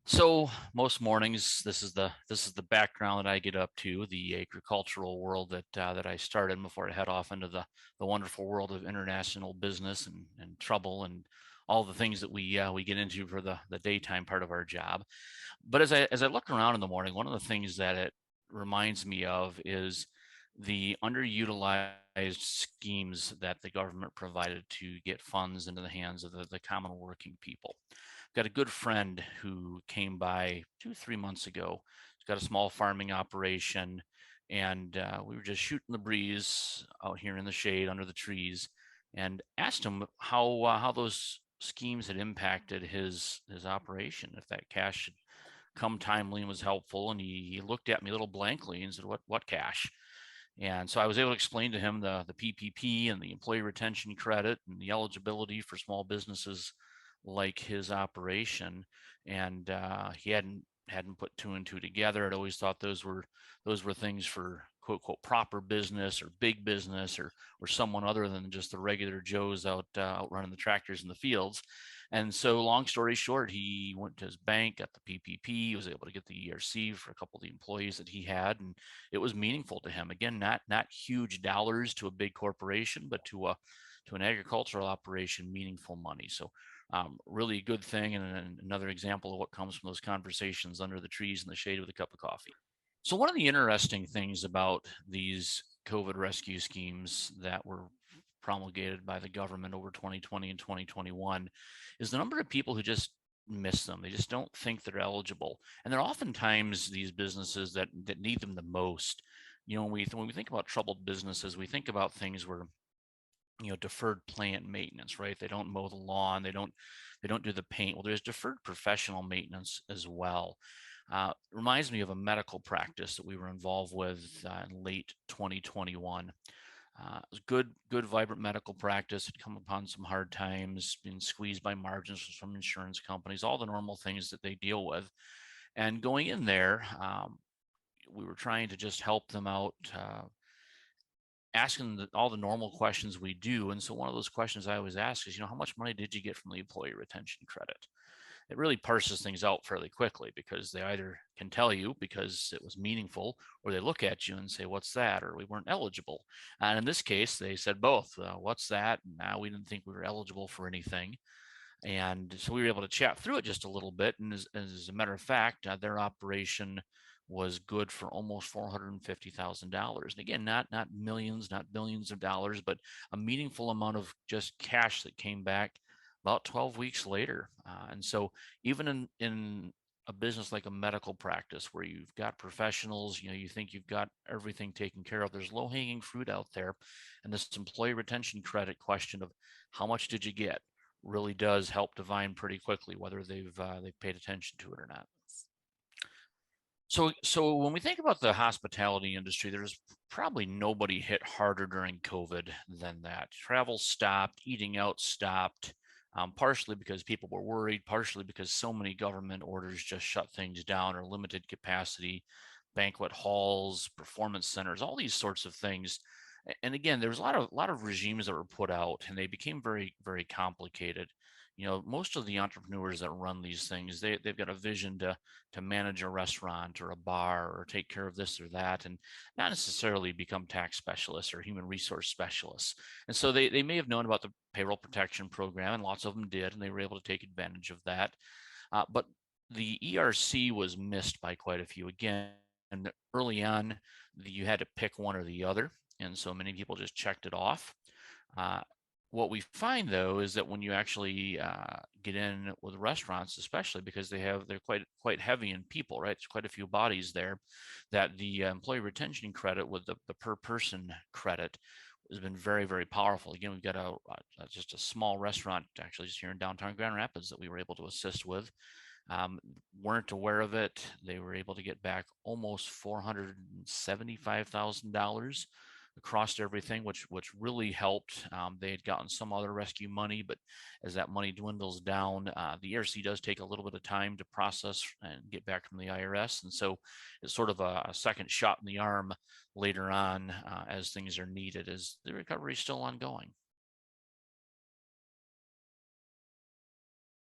So most mornings, this is the background that I get up to, the agricultural world that I started before I head off into the wonderful world of international business and trouble and all the things that we get into for the daytime part of our job. But as I look around in the morning, one of the things that it reminds me of is the underutilized schemes that the government provided to get funds into the hands of the common working people. Got a good friend who came by 2, 3 months ago. He's got a small farming operation, and we were just shooting the breeze out here in the shade under the trees, and asked him how those schemes had impacted his operation. If that cash had come timely and was helpful, and he looked at me a little blankly and said, "What cash?" And so I was able to explain to him the PPP and the employee retention credit and the eligibility for small businesses like his operation. And he hadn't put two and two together. I'd always thought those were things for quote quote proper business or big business or someone other than just the regular Joes out running the tractors in the fields. And so, long story short, he went to his bank, got the PPP, was able to get the ERC for a couple of the employees that he had, and it was meaningful to him. Again, not huge dollars to a big corporation, but to an agricultural operation, meaningful money. So, really good thing, and another example of what comes from those conversations under the trees in the shade with a cup of coffee. So, one of the interesting things about these COVID rescue schemes that were promulgated by the government over 2020 and 2021 is the number of people who just miss them. They just don't think they're eligible. And they're oftentimes these businesses that need them the most. When we think about troubled businesses, we think about things where deferred plant maintenance, right? They don't mow the lawn, they don't do the paint. Well, there's deferred professional maintenance as well. Reminds me of a medical practice that we were involved with in late 2021. It was good, vibrant medical practice. Had come upon some hard times, been squeezed by margins from insurance companies, all the normal things that they deal with. And going in there, we were trying to just help them out, asking all the normal questions we do. And so one of those questions I always ask is, how much money did you get from the employee retention credit? It really parses things out fairly quickly because they either can tell you because it was meaningful, or they look at you and say, "What's that?" or "We weren't eligible." And in this case, they said both. What's that? Now we didn't think we were eligible for anything. And so we were able to chat through it just a little bit. And as a matter of fact, their operation was good for almost $450,000. And again, not millions, not billions of dollars, but a meaningful amount of just cash that came back about 12 weeks later. And so even in a business like a medical practice where you've got professionals, you think you've got everything taken care of, there's low hanging fruit out there. And this employee retention credit question of how much did you get really does help divine pretty quickly whether they've paid attention to it or not. So when we think about the hospitality industry, there's probably nobody hit harder during COVID than that. Travel stopped, eating out stopped, partially because people were worried, partially because so many government orders just shut things down or limited capacity, banquet halls, performance centers, all these sorts of things. And again, there was a lot of regimes that were put out, and they became very, very complicated. Most of the entrepreneurs that run these things, they've got a vision to manage a restaurant or a bar or take care of this or that, and not necessarily become tax specialists or human resource specialists. And so they may have known about the payroll protection program, and lots of them did, and they were able to take advantage of that. But the ERC was missed by quite a few. Again, and early on, you had to pick one or the other, and so many people just checked it off. Uh, what we find though is that when you actually get in with restaurants, especially because they're quite heavy in people, right? There's quite a few bodies there. That the employee retention credit with the per person credit has been very, very powerful. Again, we've got just a small restaurant actually just here in downtown Grand Rapids that we were able to assist with. Weren't aware of it. They were able to get back almost $475,000 across everything, which really helped. They had gotten some other rescue money, but as that money dwindles down, the ERC does take a little bit of time to process and get back from the IRS, and so it's sort of a second shot in the arm later on as things are needed, as the recovery is still ongoing.